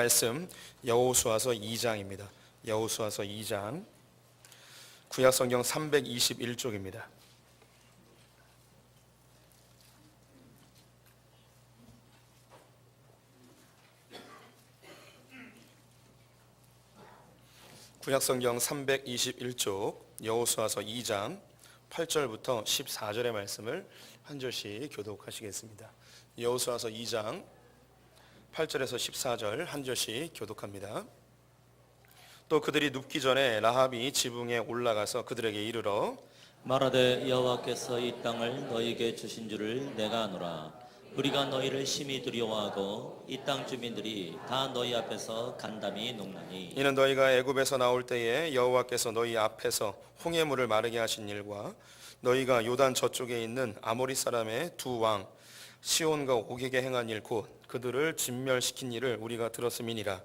말씀 여호수아서 2장입니다. 여호수아서 2장 구약성경 321쪽입니다. 구약성경 321쪽 여호수아서 2장 8절부터 14절의 말씀을 한 절씩 교독하시겠습니다. 여호수아서 2장 8절에서 14절 한 절씩 교독합니다. 또 그들이 눕기 전에 라합이 지붕에 올라가서 그들에게 이르러 말하되 여호와께서 이 땅을 너희에게 주신 줄을 내가 아노라. 우리가 너희를 심히 두려워하고 이 땅 주민들이 다 너희 앞에서 간담이 녹나니 이는 너희가 애굽에서 나올 때에 여호와께서 너희 앞에서 홍해 물을 마르게 하신 일과 너희가 요단 저쪽에 있는 아모리 사람의 두 왕 시온과 옥에게 행한 일 곧 그들을 진멸시킨 일을 우리가 들었음이니라.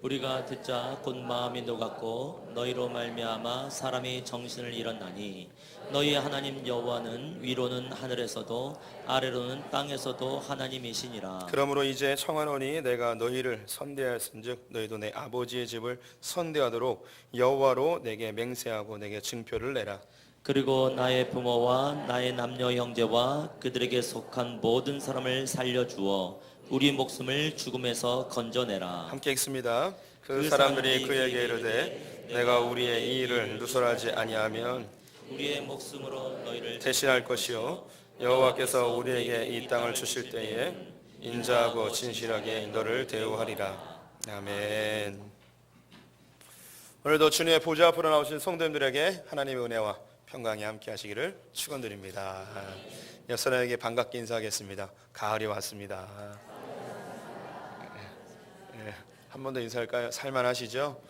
우리가 듣자 곧 마음이 녹았고 너희로 말미암아 사람이 정신을 잃었나니 너희의 하나님 여호와는 위로는 하늘에서도 아래로는 땅에서도 하나님이시니라. 그러므로 이제 청하노니 내가 너희를 선대하였은즉 너희도 내 아버지의 집을 선대하도록 여호와로 내게 맹세하고 내게 증표를 내라. 그리고 나의 부모와 나의 남녀 형제와 그들에게 속한 모든 사람을 살려주어 우리 목숨을 죽음에서 건져내라. 함께 읽습니다. 그 사람들이 그에게 이르되 내가 우리의 이 일을 누설하지 아니하면 우리의 목숨으로 너희를 대신할 것이요 여호와께서 우리에게 이 땅을 주실 때에 인자하고 진실하게 너를 대우하리라. 아멘. 오늘도 주님의 보좌 앞으로 나오신 성도님들에게 하나님의 은혜와 평강이 함께 하시기를 축원드립니다. 여러분에게 반갑게 인사하겠습니다. 가을이 왔습니다. 한 번 더 인사할까요? 살만하시죠?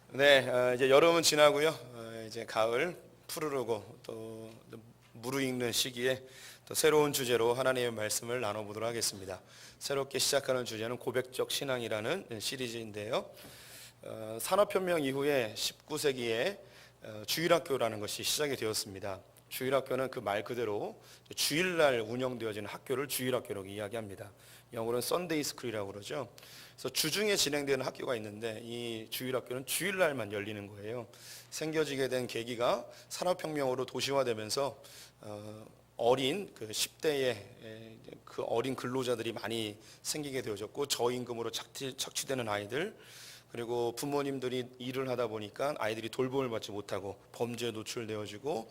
네, 이제 여름은 지나고요. 이제 가을 푸르르고 또 무르익는 시기에 또 새로운 주제로 하나님의 말씀을 나눠보도록 하겠습니다. 새롭게 시작하는 주제는 고백적 신앙이라는 시리즈인데요. 산업혁명 이후에 19세기에 주일학교라는 것이 시작이 되었습니다. 주일학교는 그 말 그대로 주일날 운영되어지는 학교를 주일학교라고 이야기합니다. 영어로는 썬데이 스쿨이라고 그러죠. 그래서 주중에 진행되는 학교가 있는데 이 주일학교는 주일날만 열리는 거예요. 생겨지게 된 계기가 산업혁명으로 도시화되면서 어린 그 10대의 그 어린 근로자들이 많이 생기게 되어졌고 저임금으로 착취되는 아이들, 그리고 부모님들이 일을 하다 보니까 아이들이 돌봄을 받지 못하고 범죄에 노출되어지고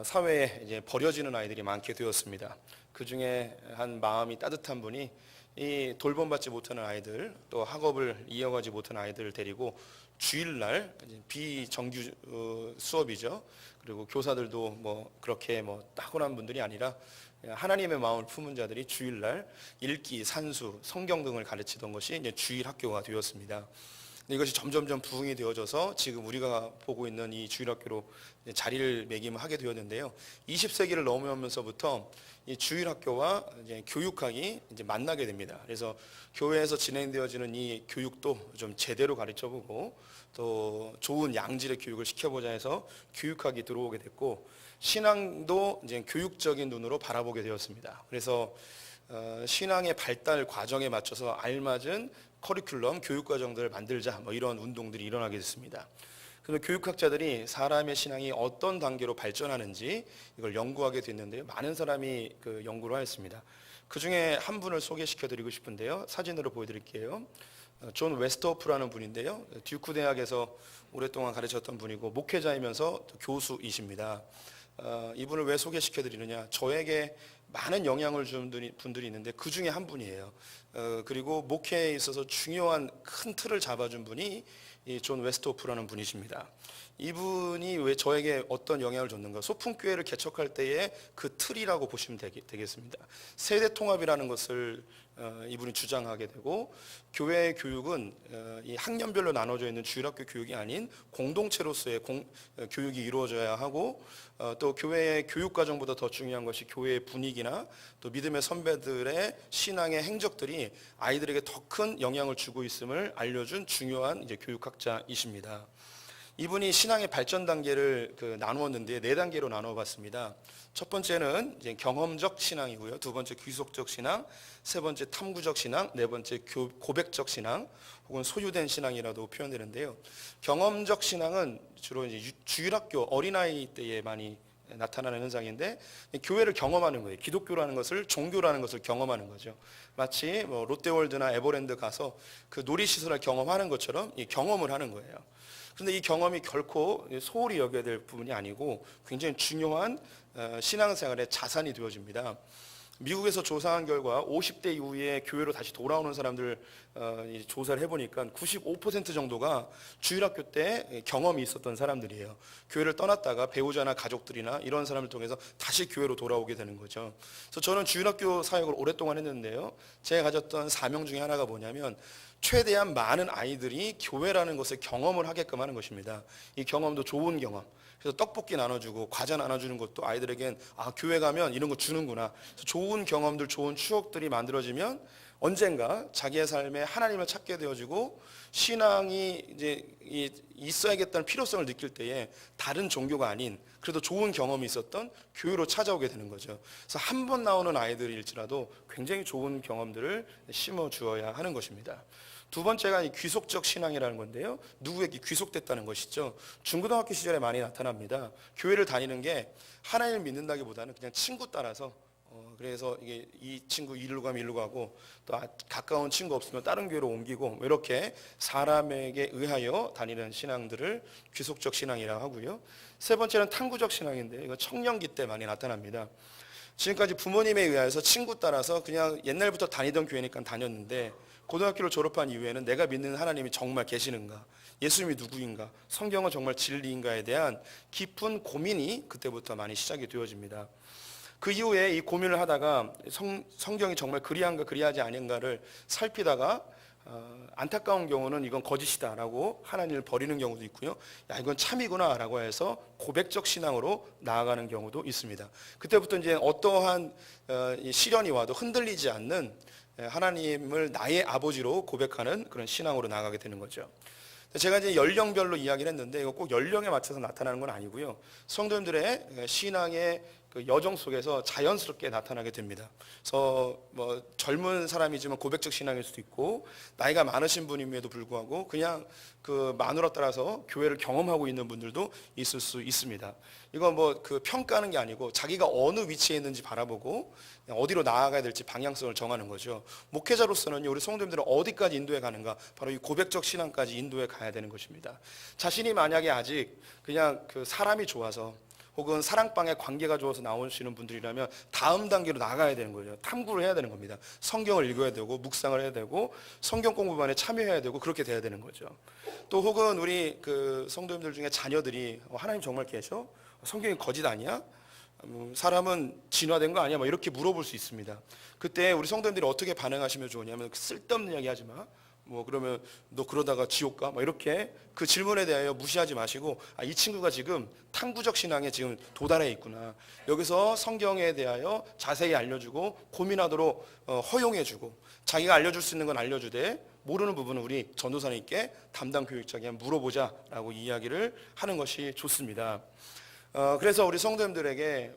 사회에 이제 버려지는 아이들이 많게 되었습니다. 그 중에 한 마음이 따뜻한 분이 이 돌봄받지 못하는 아이들, 또 학업을 이어가지 못하는 아이들을 데리고 주일날 비정규 수업이죠. 그리고 교사들도 뭐 그렇게 뭐 타고난 분들이 아니라 하나님의 마음을 품은 자들이 주일날 읽기, 산수, 성경 등을 가르치던 것이 이제 주일 학교가 되었습니다. 이것이 점점점 부흥이 되어져서 지금 우리가 보고 있는 이 주일학교로 자리를 매김하게 되었는데요. 20세기를 넘으면서부터 이 주일학교와 이제 교육학이 이제 만나게 됩니다. 그래서 교회에서 진행되어지는 이 교육도 좀 제대로 가르쳐보고 또 좋은 양질의 교육을 시켜보자 해서 교육학이 들어오게 됐고 신앙도 이제 교육적인 눈으로 바라보게 되었습니다. 그래서 신앙의 발달 과정에 맞춰서 알맞은 커리큘럼, 교육과정들을 만들자 뭐 이런 운동들이 일어나게 됐습니다. 그래서 교육학자들이 사람의 신앙이 어떤 단계로 발전하는지 이걸 연구하게 됐는데요. 많은 사람이 그 연구를 하였습니다. 그 중에 한 분을 소개시켜드리고 싶은데요. 사진으로 보여드릴게요. 존 웨스트호프라는 분인데요. 듀크 대학에서 오랫동안 가르쳤던 분이고 목회자이면서 교수이십니다. 이분을 왜 소개시켜드리느냐, 저에게 많은 영향을 준 분들이 있는데 그 중에 한 분이에요. 그리고 목회에 있어서 중요한 큰 틀을 잡아준 분이 이 존 웨스트호프라는 분이십니다. 이분이 왜 저에게 어떤 영향을 줬는가, 소풍교회를 개척할 때의 그 틀이라고 보시면 되겠습니다. 세대 통합이라는 것을 이분이 주장하게 되고, 교회의 교육은 이 학년별로 나눠져 있는 주일학교 교육이 아닌 공동체로서의 교육이 이루어져야 하고, 또 교회의 교육과정보다 더 중요한 것이 교회의 분위기나 또 믿음의 선배들의 신앙의 행적들이 아이들에게 더 큰 영향을 주고 있음을 알려준 중요한 이제 교육학자이십니다. 이분이 신앙의 발전 단계를 나누었는데 네 단계로 나눠봤습니다. 첫 번째는 이제 경험적 신앙이고요. 두 번째 귀속적 신앙, 세 번째 탐구적 신앙, 네 번째 고백적 신앙, 혹은 소유된 신앙이라도 표현되는데요. 경험적 신앙은 주로 이제 주일학교 어린아이 때에 많이 나타나는 현상인데, 교회를 경험하는 거예요. 기독교라는 것을, 종교라는 것을 경험하는 거죠. 마치 뭐 롯데월드나 에버랜드 가서 그 놀이시설을 경험하는 것처럼 이 경험을 하는 거예요. 그런데 이 경험이 결코 소홀히 여겨야 될 부분이 아니고 굉장히 중요한 신앙생활의 자산이 되어집니다. 미국에서 조사한 결과 50대 이후에 교회로 다시 돌아오는 사람들 조사를 해보니까 95% 정도가 주일학교 때 경험이 있었던 사람들이에요. 교회를 떠났다가 배우자나 가족들이나 이런 사람을 통해서 다시 교회로 돌아오게 되는 거죠. 그래서 저는 주일학교 사역을 오랫동안 했는데요. 제가 가졌던 사명 중에 하나가 뭐냐면 최대한 많은 아이들이 교회라는 것을 경험을 하게끔 하는 것입니다. 이 경험도 좋은 경험. 그래서 떡볶이 나눠주고 과자 나눠주는 것도 아이들에겐 교회 가면 이런 거 주는구나. 그래서 좋은 경험들, 좋은 추억들이 만들어지면 언젠가 자기의 삶에 하나님을 찾게 되어지고 신앙이 이제 있어야겠다는 필요성을 느낄 때에 다른 종교가 아닌 그래도 좋은 경험이 있었던 교회로 찾아오게 되는 거죠. 그래서 한 번 나오는 아이들일지라도 굉장히 좋은 경험들을 심어 주어야 하는 것입니다. 두 번째가 이 귀속적 신앙이라는 건데요. 누구에게 귀속됐다는 것이죠. 중고등학교 시절에 많이 나타납니다. 교회를 다니는 게 하나님을 믿는다기보다는 그냥 친구 따라서 그래서 이게 이 친구 이리로 가면 이리로 가고 또 가까운 친구 없으면 다른 교회로 옮기고 이렇게 사람에게 의하여 다니는 신앙들을 귀속적 신앙이라고 하고요. 세 번째는 탐구적 신앙인데 이거 청년기 때 많이 나타납니다. 지금까지 부모님에 의해서 친구 따라서 그냥 옛날부터 다니던 교회니까 다녔는데 고등학교를 졸업한 이후에는 내가 믿는 하나님이 정말 계시는가, 예수님이 누구인가, 성경은 정말 진리인가에 대한 깊은 고민이 그때부터 많이 시작이 되어집니다. 그 이후에 이 고민을 하다가 성경이 정말 그리한가 그리하지 아닌가를 살피다가 안타까운 경우는 이건 거짓이다라고 하나님을 버리는 경우도 있고요. 야, 이건 참이구나 라고 해서 고백적 신앙으로 나아가는 경우도 있습니다. 그때부터 이제 어떠한 시련이 와도 흔들리지 않는 하나님을 나의 아버지로 고백하는 그런 신앙으로 나아가게 되는 거죠. 제가 이제 연령별로 이야기를 했는데 이거 꼭 연령에 맞춰서 나타나는 건 아니고요. 성도님들의 신앙의 그 여정 속에서 자연스럽게 나타나게 됩니다. 그래서 뭐 젊은 사람이지만 고백적 신앙일 수도 있고 나이가 많으신 분임에도 불구하고 그냥 그 마누라 따라서 교회를 경험하고 있는 분들도 있을 수 있습니다. 이건 뭐 그 평가하는 게 아니고 자기가 어느 위치에 있는지 바라보고 어디로 나아가야 될지 방향성을 정하는 거죠. 목회자로서는 우리 성도님들은 어디까지 인도해 가는가, 바로 이 고백적 신앙까지 인도해 가야 되는 것입니다. 자신이 만약에 아직 그냥 그 사람이 좋아서 혹은 사랑방에 관계가 좋아서 나오시는 분들이라면 다음 단계로 나가야 되는 거죠. 탐구를 해야 되는 겁니다. 성경을 읽어야 되고 묵상을 해야 되고 성경 공부반에 참여해야 되고 그렇게 돼야 되는 거죠. 또 혹은 우리 그 성도님들 중에 자녀들이 하나님 정말 계셔? 성경이 거짓 아니야? 사람은 진화된 거 아니야? 막 이렇게 물어볼 수 있습니다. 그때 우리 성도님들이 어떻게 반응하시면 좋으냐면 쓸데없는 이야기 하지 마. 뭐 그러면 너 그러다가 지옥 가? 막 이렇게 그 질문에 대하여 무시하지 마시고 이 친구가 지금 탐구적 신앙에 지금 도달해 있구나. 여기서 성경에 대하여 자세히 알려주고 고민하도록 허용해주고 자기가 알려줄 수 있는 건 알려주되 모르는 부분은 우리 전도사님께 담당 교육자에게 물어보자라고 이야기를 하는 것이 좋습니다. 그래서 우리 성도님들에게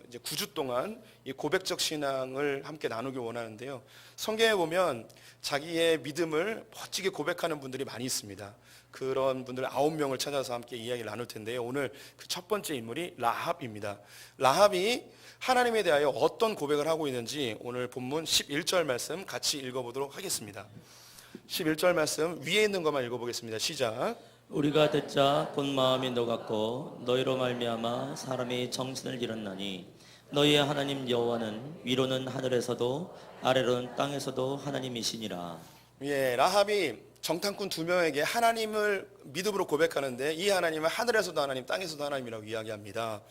이제 9주 동안 이 고백적 신앙을 함께 나누기 원하는데요. 성경에 보면 자기의 믿음을 멋지게 고백하는 분들이 많이 있습니다. 그런 분들 9명을 찾아서 함께 이야기를 나눌 텐데요. 오늘 그 첫 번째 인물이 라합입니다. 라합이 하나님에 대하여 어떤 고백을 하고 있는지 오늘 본문 11절 말씀 같이 읽어보도록 하겠습니다. 11절 말씀 위에 있는 것만 읽어보겠습니다. 시작. 우리가 듣자 곧 마음이 녹았고 너희로 말미암아 사람이 정신을 잃었나니 너희의 하나님 여호와는 위로는 하늘에서도 아래로는 땅에서도 하나님이시니라. 예, 라합이 정탐꾼 2명에게 하나님을 믿음으로 고백하는데 이 하나님은 하늘에서도 하나님, 땅에서도 하나님이라고 이야기합니다.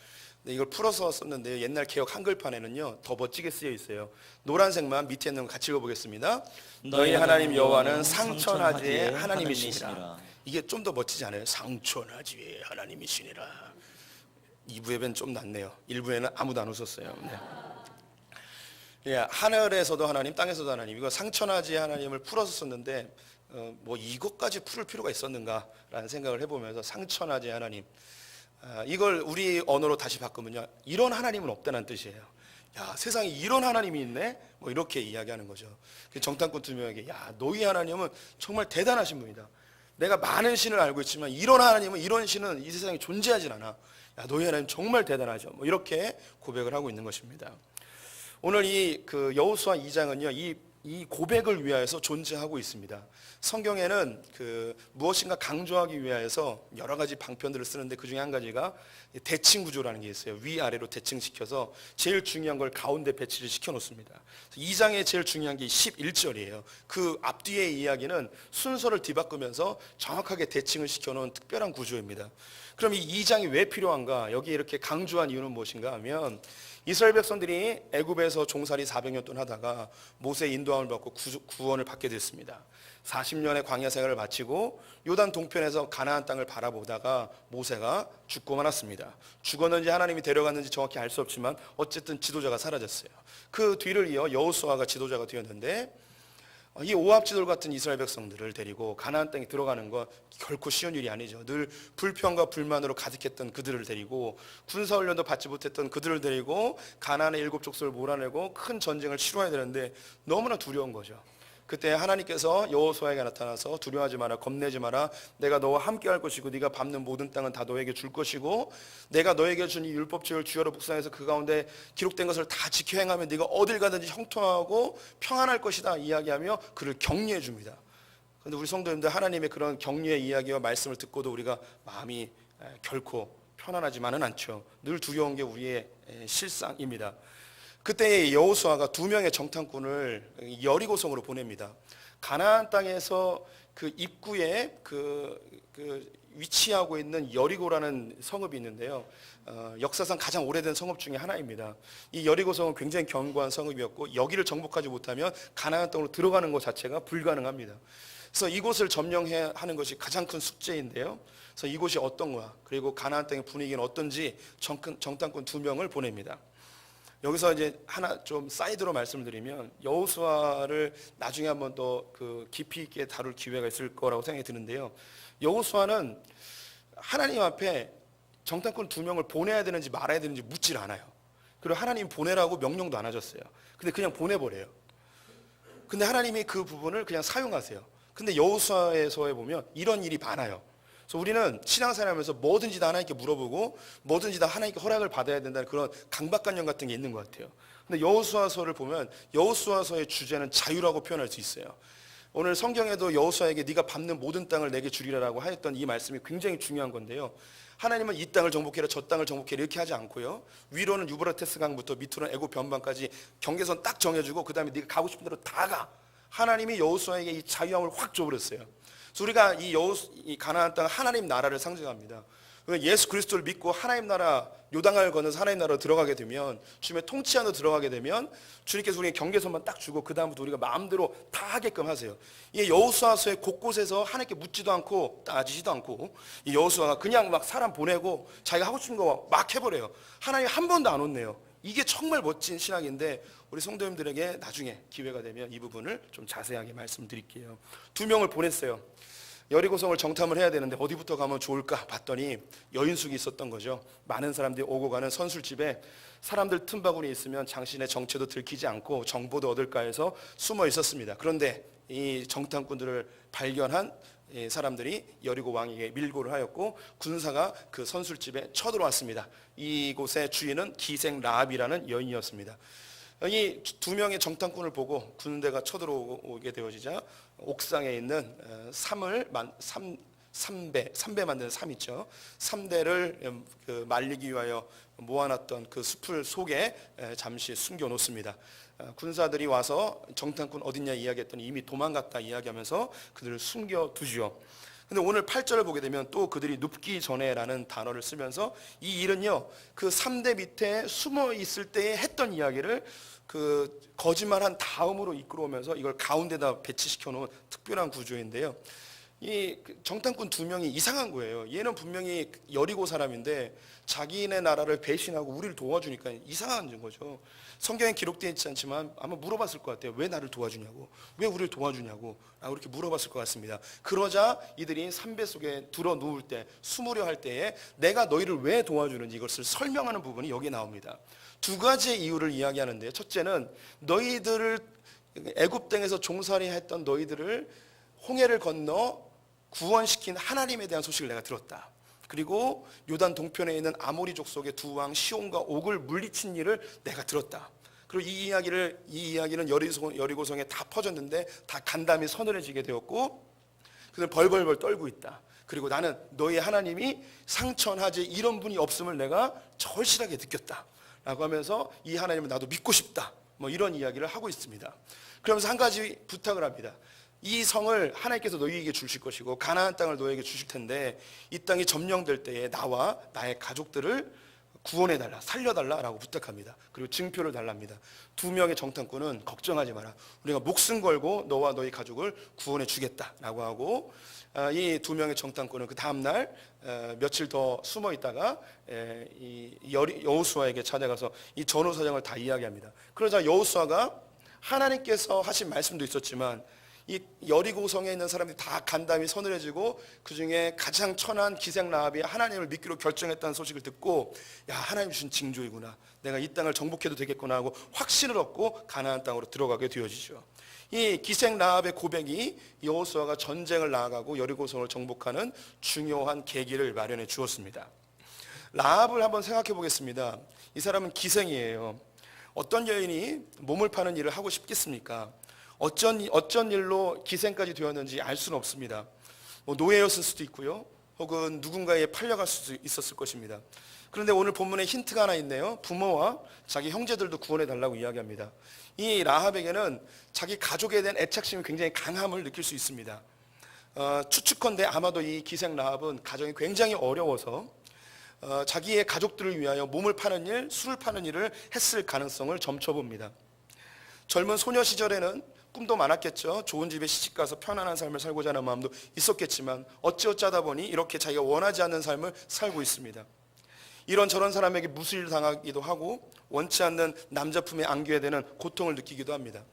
근데 이걸 풀어서 썼는데요. 옛날 개역 한글판에는요 더 멋지게 쓰여 있어요. 노란색만 밑에 있는 거 같이 읽어보겠습니다. 너희 하나님 여호와는 상천하지의 하나님이시니라. 이게 좀 더 멋지지 않아요? 상천하지의 하나님이시니라. 2부에는 좀 낫네요. 1부에는 아무도 안 웃었어요. 네. 예, 하늘에서도 하나님, 땅에서도 하나님. 이거 상천하지의 하나님을 풀어서 썼는데 뭐 이것까지 풀을 필요가 있었는가라는 생각을 해보면서 상처나지 하나님, 이걸 우리 언어로 다시 바꾸면요, 이런 하나님은 없다는 뜻이에요. 야, 세상에 이런 하나님이 있네? 뭐 이렇게 이야기하는 거죠. 정탐꾼 두 명에게, 야, 너희 하나님은 정말 대단하신 분이다. 내가 많은 신을 알고 있지만 이런 하나님은, 이런 신은 이 세상에 존재하진 않아. 야, 너희 하나님 정말 대단하죠. 뭐 이렇게 고백을 하고 있는 것입니다. 오늘 이 여호수아 2장은요, 이 고백을 위하여서 존재하고 있습니다. 성경에는 무엇인가 강조하기 위하여서 여러 가지 방편들을 쓰는데, 그 중에 한 가지가 대칭 구조라는 게 있어요. 위아래로 대칭시켜서 제일 중요한 걸 가운데 배치를 시켜 놓습니다. 2장에 제일 중요한 게 11절이에요. 그 앞뒤의 이야기는 순서를 뒤바꾸면서 정확하게 대칭을 시켜 놓은 특별한 구조입니다. 그럼 이 2장이 왜 필요한가? 여기 이렇게 강조한 이유는 무엇인가 하면, 이스라엘 백성들이 애굽에서 종살이 400년 동안 하다가 모세의 인도함을 받고 구원을 받게 됐습니다. 40년의 광야 생활을 마치고 요단 동편에서 가나안 땅을 바라보다가 모세가 죽고 말았습니다. 죽었는지 하나님이 데려갔는지 정확히 알 수 없지만 어쨌든 지도자가 사라졌어요. 그 뒤를 이어 여호수아가 지도자가 되었는데, 이 오합지졸 같은 이스라엘 백성들을 데리고 가나안 땅에 들어가는 건 결코 쉬운 일이 아니죠. 늘 불평과 불만으로 가득했던 그들을 데리고, 군사훈련도 받지 못했던 그들을 데리고 가나안의 7 족속을 몰아내고 큰 전쟁을 치러야 되는데 너무나 두려운 거죠. 그때 하나님께서 여호수아에게 나타나서, 두려워하지 마라, 겁내지 마라, 내가 너와 함께 할 것이고 네가 밟는 모든 땅은 다 너에게 줄 것이고, 내가 너에게 준 이 율법책을 주야로 묵상해서 그 가운데 기록된 것을 다 지켜 행하면 네가 어딜 가든지 형통하고 평안할 것이다 이야기하며 그를 격려해 줍니다. 그런데 우리 성도님들, 하나님의 그런 격려의 이야기와 말씀을 듣고도 우리가 마음이 결코 편안하지만은 않죠. 늘 두려운 게 우리의 실상입니다. 그때 여호수아가 2명의 정탐꾼을 여리고성으로 보냅니다. 가나안 땅에서 그 입구에 위치하고 있는 여리고라는 성읍이 있는데요, 역사상 가장 오래된 성읍 중에 하나입니다. 이 여리고성은 굉장히 견고한 성읍이었고, 여기를 정복하지 못하면 가나안 땅으로 들어가는 것 자체가 불가능합니다. 그래서 이곳을 점령해야 하는 것이 가장 큰 숙제인데요, 그래서 이곳이 어떤가, 그리고 가나안 땅의 분위기는 어떤지 정탐꾼 2명을 보냅니다. 여기서 이제 하나 좀 사이드로 말씀을 드리면, 여호수아를 나중에 한번 더 깊이 있게 다룰 기회가 있을 거라고 생각이 드는데요, 여호수아는 하나님 앞에 정탐꾼 2명을 보내야 되는지 말아야 되는지 묻질 않아요. 그리고 하나님 보내라고 명령도 안 하셨어요. 근데 그냥 보내버려요. 근데 하나님이 그 부분을 그냥 사용하세요. 근데 여호수아에서에 보면 이런 일이 많아요. 그래서 우리는 신앙생활하면서 뭐든지 다 하나님께 물어보고 뭐든지 다 하나님께 허락을 받아야 된다는 그런 강박관념 같은 게 있는 것 같아요. 근데 여호수아서를 보면 여호수아서의 주제는 자유라고 표현할 수 있어요. 오늘 성경에도 여호수아에게 네가 밟는 모든 땅을 내게 주리라고 하였던 이 말씀이 굉장히 중요한 건데요, 하나님은 이 땅을 정복해라, 저 땅을 정복해라 이렇게 하지 않고요, 위로는 유브라테스 강부터 밑으로는 애굽 변방까지 경계선 딱 정해주고 그 다음에 네가 가고 싶은 대로 다 가. 하나님이 여호수아에게 이 자유함을 확 줘버렸어요. 그래서 우리가 이 가나안 땅 하나님 나라를 상징합니다. 예수 그리스도를 믿고 하나님 나라, 요단강을 건너서 하나님 나라로 들어가게 되면, 주님의 통치 안으로 들어가게 되면 주님께서 우리에게 경계선만 딱 주고 그 다음부터 우리가 마음대로 다 하게끔 하세요. 이 여호수아서의 곳곳에서 하나님께 묻지도 않고 따지지도 않고, 이 여호수아가 그냥 막 사람 보내고 자기가 하고 싶은 거 막 해버려요. 하나님 한 번도 안 혼내요. 이게 정말 멋진 신앙인데, 우리 성도님들에게 나중에 기회가 되면 이 부분을 좀 자세하게 말씀드릴게요. 2명을 보냈어요. 여리고성을 정탐을 해야 되는데 어디부터 가면 좋을까 봤더니 여인숙이 있었던 거죠. 많은 사람들이 오고 가는 선술집에 사람들 틈바구니 있으면 당신의 정체도 들키지 않고 정보도 얻을까 해서 숨어 있었습니다. 그런데 이 정탐꾼들을 발견한 사람들이 여리고 왕에게 밀고를 하였고, 군사가 그 선술집에 쳐들어왔습니다. 이곳의 주인은 기생 라합이라는 여인이었습니다. 이 2명의 정탐꾼을 보고 군대가 쳐들어오게 되어지자 옥상에 있는 삼배 만드는 삼 있죠. 3대를 말리기 위하여 모아놨던 그 숲을 속에 잠시 숨겨 놓습니다. 군사들이 와서 정탐꾼 어딨냐 이야기했더니 이미 도망갔다 이야기하면서 그들을 숨겨 두죠. 근데 오늘 8절을 보게 되면 또 그들이 눕기 전에라는 단어를 쓰면서, 이 일은요, 그 3대 밑에 숨어 있을 때 했던 이야기를 그 거짓말한 다음으로 이끌어오면서 이걸 가운데다 배치시켜 놓은 특별한 구조인데요, 이 정탐꾼 두 명이 이상한 거예요. 얘는 분명히 여리고 사람인데 자기네 나라를 배신하고 우리를 도와주니까 이상한 거죠. 성경에 기록되어 있지 않지만 아마 물어봤을 것 같아요. 왜 나를 도와주냐고, 왜 우리를 도와주냐고 이렇게 물어봤을 것 같습니다. 그러자 이들이 삼배 속에 들어 누울 때, 숨으려 할 때에 내가 너희를 왜 도와주는지 이것을 설명하는 부분이 여기에 나옵니다. 두 가지의 이유를 이야기하는데요. 첫째는 너희들을 애굽 땅에서 종살이했던 너희들을 홍해를 건너 구원시킨 하나님에 대한 소식을 내가 들었다. 그리고 요단 동편에 있는 아모리 족속의 두 왕 시온과 옥을 물리친 일을 내가 들었다. 그리고 이 이야기는 여리고성에 다 퍼졌는데 다 간담이 서늘해지게 되었고 그들 벌벌벌 떨고 있다. 그리고 나는 너희 하나님이 상천하지 이런 분이 없음을 내가 절실하게 느꼈다 라고 하면서 이 하나님을 나도 믿고 싶다, 이런 이야기를 하고 있습니다. 그러면서 한 가지 부탁을 합니다. 이 성을 하나님께서 너희에게 주실 것이고 가나안 땅을 너희에게 주실 텐데 이 땅이 점령될 때에 나와 나의 가족들을 구원해달라, 살려달라라고 부탁합니다. 그리고 증표를 달랍니다. 두 명의 정탐꾼은 걱정하지 마라, 우리가 목숨 걸고 너와 너희 가족을 구원해 주겠다라고 하고, 이 두 명의 정탐꾼은 그 다음날 며칠 더 숨어 있다가 여호수아에게 찾아가서 이 전후 사정을 다 이야기합니다. 그러자 여호수아가 하나님께서 하신 말씀도 있었지만 이 여리고성에 있는 사람들이 다 간담이 서늘해지고 그 중에 가장 천한 기생 라합이 하나님을 믿기로 결정했다는 소식을 듣고 야, 하나님 주신 징조이구나, 내가 이 땅을 정복해도 되겠구나 하고 확신을 얻고 가나안 땅으로 들어가게 되어지죠. 이 기생 라합의 고백이 여호수아가 전쟁을 나아가고 여리고성을 정복하는 중요한 계기를 마련해 주었습니다. 라합을 한번 생각해 보겠습니다. 이 사람은 기생이에요. 어떤 여인이 몸을 파는 일을 하고 싶겠습니까? 어쩐 일로 기생까지 되었는지 알 수는 없습니다. 노예였을 수도 있고요, 혹은 누군가에 팔려갈 수도 있었을 것입니다. 그런데 오늘 본문에 힌트가 하나 있네요. 부모와 자기 형제들도 구원해 달라고 이야기합니다. 이 라합에게는 자기 가족에 대한 애착심이 굉장히 강함을 느낄 수 있습니다. 추측컨대 아마도 이 기생 라합은 가정이 굉장히 어려워서 자기의 가족들을 위하여 몸을 파는 일, 술을 파는 일을 했을 가능성을 점쳐봅니다. 젊은 소녀 시절에는 꿈도 많았겠죠. 좋은 집에 시집가서 편안한 삶을 살고자 하는 마음도 있었겠지만 어찌어쩌다 보니 이렇게 자기가 원하지 않는 삶을 살고 있습니다. 이런저런 사람에게 무시를 당하기도 하고 원치 않는 남자 품에 안겨야 되는 고통을 느끼기도 합니다.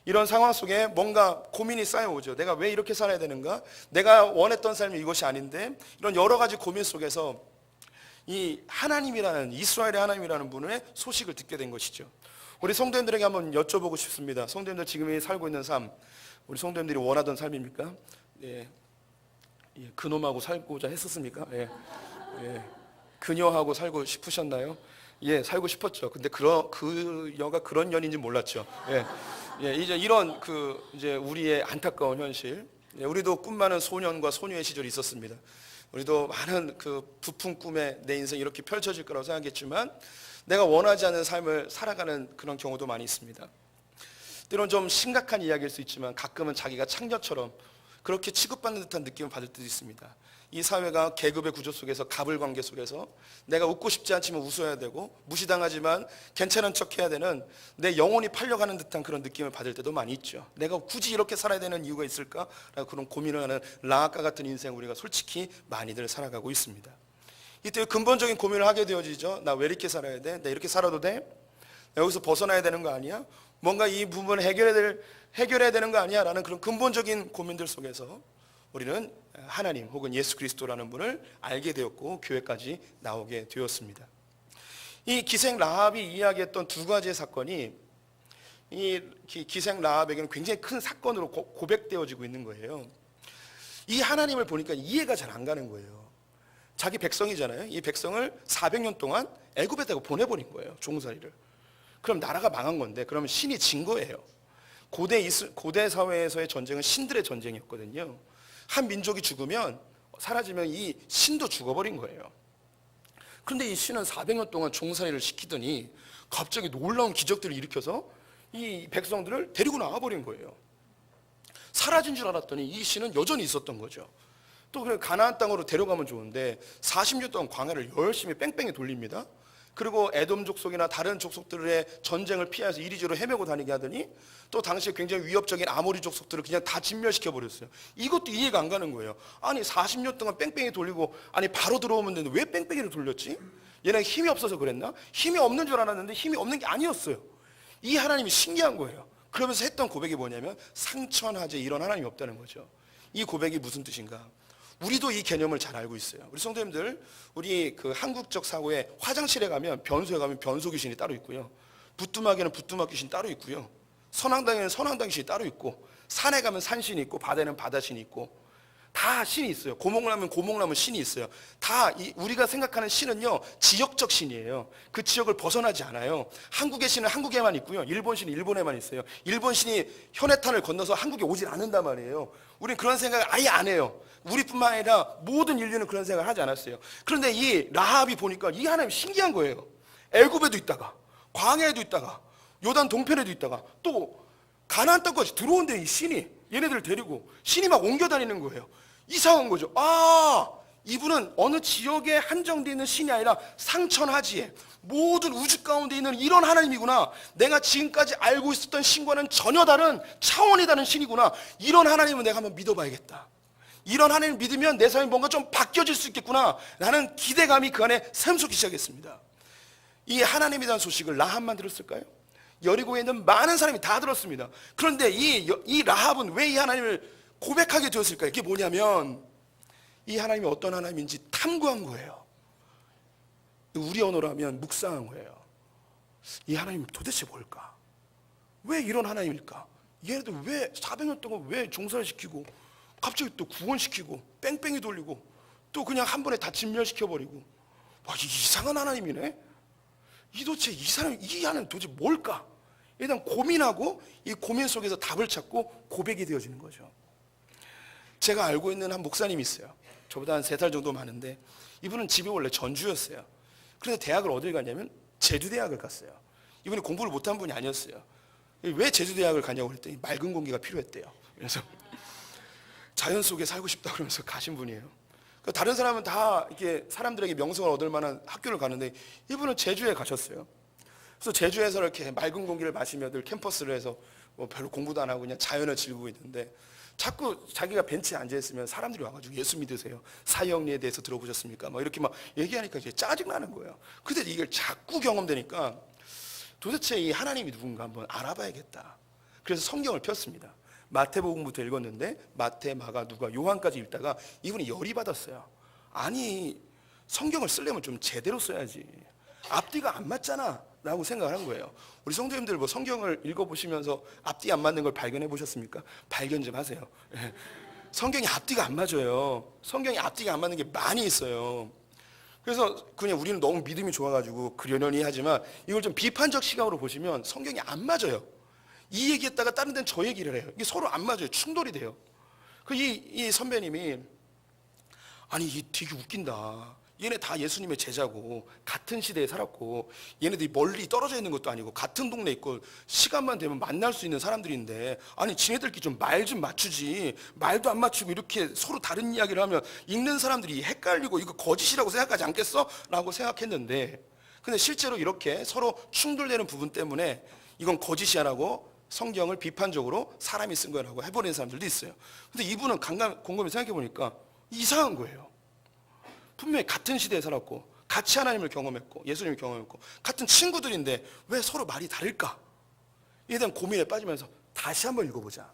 이런 상황 속에 뭔가 고민이 쌓여오죠. 내가 왜 이렇게 살아야 되는가? 내가 원했던 삶이 이것이 아닌데, 이런 여러 가지 고민 속에서 이 하나님이라는, 이스라엘의 하나님이라는 분의 소식을 듣게 된 것이죠. 우리 성도님들에게 한번 여쭤보고 싶습니다. 성도님들 지금 살고 있는 삶, 우리 성도님들이 원하던 삶입니까? 예. 그놈하고 살고자 했었습니까? 예. 그녀하고 살고 싶으셨나요? 예, 살고 싶었죠. 근데 그녀가 그런 년인지 몰랐죠. 이제 이런 이제 우리의 안타까운 현실. 우리도 꿈 많은 소년과 소녀의 시절이 있었습니다. 우리도 많은 부푼 꿈에 내 인생이 이렇게 펼쳐질 거라고 생각했지만 내가 원하지 않는 삶을 살아가는 그런 경우도 많이 있습니다. 때론 좀 심각한 이야기일 수 있지만 가끔은 자기가 창녀처럼 그렇게 취급받는 듯한 느낌을 받을 때도 있습니다. 이 사회가 계급의 구조 속에서, 갑을 관계 속에서 내가 웃고 싶지 않지만 웃어야 되고 무시당하지만 괜찮은 척 해야 되는, 내 영혼이 팔려가는 듯한 그런 느낌을 받을 때도 많이 있죠. 내가 굳이 이렇게 살아야 되는 이유가 있을까? 라고 그런 고민을 하는 라합과 같은 인생, 우리가 솔직히 많이들 살아가고 있습니다. 이때 근본적인 고민을 하게 되어지죠. 나 왜 이렇게 살아야 돼? 나 이렇게 살아도 돼? 여기서 벗어나야 되는 거 아니야? 뭔가 이 부분을 해결해야 되는 거 아니야? 라는 그런 근본적인 고민들 속에서 우리는 하나님 혹은 예수 그리스도라는 분을 알게 되었고 교회까지 나오게 되었습니다. 이 기생 라합이 이야기했던 두 가지의 사건이 이 기생 라합에게는 굉장히 큰 사건으로 고백되어지고 있는 거예요. 이 하나님을 보니까 이해가 잘 안 가는 거예요. 자기 백성이잖아요. 이 백성을 400년 동안 애굽에다가 보내버린 거예요. 종살이를. 그럼 나라가 망한 건데, 그러면 신이 진 거예요. 고대 사회에서의 전쟁은 신들의 전쟁이었거든요. 한 민족이 죽으면, 사라지면 이 신도 죽어버린 거예요. 그런데 이 신은 400년 동안 종살이를 시키더니 갑자기 놀라운 기적들을 일으켜서 이 백성들을 데리고 나와버린 거예요. 사라진 줄 알았더니 이 신은 여전히 있었던 거죠. 또 그래 가나안 땅으로 데려가면 좋은데 40년 동안 광야를 열심히 뺑뺑이 돌립니다. 그리고 에돔 족속이나 다른 족속들의 전쟁을 피해서 이리저리 헤매고 다니게 하더니 또 당시에 굉장히 위협적인 아모리 족속들을 그냥 다 진멸시켜 버렸어요. 이것도 이해가 안 가는 거예요. 아니 40년 동안 뺑뺑이 돌리고 아니 바로 들어오면 되는데 왜 뺑뺑이를 돌렸지? 얘네가 힘이 없어서 그랬나? 힘이 없는 줄 알았는데 힘이 없는 게 아니었어요. 이 하나님이 신기한 거예요. 그러면서 했던 고백이 뭐냐면 상천하제, 이런 하나님이 없다는 거죠. 이 고백이 무슨 뜻인가? 우리도 이 개념을 잘 알고 있어요. 우리 성도님들, 우리 그 한국적 사고에 화장실에 가면, 변소에 가면 변소 귀신이 따로 있고요, 부뚜막에는 부뚜막 귀신 따로 있고요, 선앙당에는 선앙당 귀신이 따로 있고, 산에 가면 산신이 있고, 바다에는 바다신이 있고, 다 신이 있어요. 고목나무는 고목나무 신이 있어요. 다 우리가 생각하는 신은요, 지역적 신이에요. 그 지역을 벗어나지 않아요. 한국의 신은 한국에만 있고요, 일본 신은 일본에만 있어요. 일본 신이 현해탄을 건너서 한국에 오질 않는단 말이에요. 우리는 그런 생각을 아예 안 해요. 우리뿐만 아니라 모든 인류는 그런 생각을 하지 않았어요. 그런데 이 라합이 보니까 이 하나님 신기한 거예요. 애굽에도 있다가, 광야에도 있다가, 요단 동편에도 있다가, 또 가나안 땅까지 들어온대. 이 신이 얘네들을 데리고 신이 막 옮겨 다니는 거예요. 이상한 거죠. 아, 이분은 어느 지역에 한정되어 있는 신이 아니라 상천하지에 모든 우주 가운데 있는 이런 하나님이구나. 내가 지금까지 알고 있었던 신과는 전혀 다른 차원이 다른 신이구나. 이런 하나님은 내가 한번 믿어봐야겠다. 이런 하나님을 믿으면 내 삶이 뭔가 좀 바뀌어질 수 있겠구나 라는 기대감이 그 안에 샘솟기 시작했습니다. 이 하나님에 대한 소식을 라합만 들었을까요? 여리고에 있는 많은 사람이 다 들었습니다. 그런데 이 라합은 왜 이 하나님을 고백하게 되었을까요? 이게 뭐냐면 이 하나님이 어떤 하나님인지 탐구한 거예요. 우리 언어로 하면 묵상한 거예요. 이 하나님 도대체 뭘까? 왜 이런 하나님일까? 얘네들 왜 400년 동안 왜 종살이 시키고 갑자기 또 구원시키고 뺑뺑이 돌리고 또 그냥 한 번에 다 진멸시켜버리고, 와, 이상한 하나님이네? 도대체 이 하나님 도대체 뭘까? 일단 고민하고 이 고민 속에서 답을 찾고 고백이 되어지는 거죠. 제가 알고 있는 한 목사님이 있어요. 저보다 한 3살 정도 많은데 이분은 집이 원래 전주였어요. 그래서 대학을 어딜 갔냐면 제주대학을 갔어요. 이분이 공부를 못한 분이 아니었어요. 왜 제주대학을 가냐고 그랬더니 맑은 공기가 필요했대요. 그래서 자연 속에 살고 싶다 그러면서 가신 분이에요. 다른 사람은 다 이렇게 사람들에게 명성을 얻을 만한 학교를 가는데 이분은 제주에 가셨어요. 그래서 제주에서 이렇게 맑은 공기를 마시며 늘 캠퍼스를 해서 뭐 별로 공부도 안 하고 그냥 자연을 즐기고 있는데, 자꾸 자기가 벤치에 앉아 있으면 사람들이 와가지고 예수 믿으세요? 사형리에 대해서 들어보셨습니까? 막 이렇게 막 얘기하니까 이제 짜증나는 거예요. 근데 이걸 자꾸 경험되니까 도대체 이 하나님이 누군가 한번 알아봐야겠다. 그래서 성경을 폈습니다. 마태복음부터 읽었는데 마태, 마가, 누가, 요한까지 읽다가 이분이 열이 받았어요. 아니, 성경을 쓰려면 좀 제대로 써야지. 앞뒤가 안 맞잖아 라고 생각을 한 거예요. 우리 성도님들 뭐 성경을 읽어보시면서 앞뒤 안 맞는 걸 발견해 보셨습니까? 발견 좀 하세요. 성경이 앞뒤가 안 맞아요. 성경이 앞뒤가 안 맞는 게 많이 있어요. 그래서 그냥 우리는 너무 믿음이 좋아가지고 그러려니 하지만 이걸 좀 비판적 시각으로 보시면 성경이 안 맞아요. 이 얘기했다가 다른 데는 저 얘기를 해요. 이게 서로 안 맞아요. 충돌이 돼요. 이 선배님이, 아니 이 되게 웃긴다. 얘네 다 예수님의 제자고 같은 시대에 살았고 얘네들이 멀리 떨어져 있는 것도 아니고 같은 동네에 있고 시간만 되면 만날 수 있는 사람들인데, 아니 지네들끼리 좀 말 좀 맞추지, 말도 안 맞추고 이렇게 서로 다른 이야기를 하면 읽는 사람들이 헷갈리고 이거 거짓이라고 생각하지 않겠어? 라고 생각했는데, 근데 실제로 이렇게 서로 충돌되는 부분 때문에 이건 거짓이야 라고 성경을 비판적으로 사람이 쓴 거라고 해버리는 사람들도 있어요. 근데 이분은 곰곰이 생각해 보니까 이상한 거예요. 분명히 같은 시대에 살았고 같이 하나님을 경험했고 예수님을 경험했고 같은 친구들인데 왜 서로 말이 다를까? 이에 대한 고민에 빠지면서 다시 한번 읽어보자.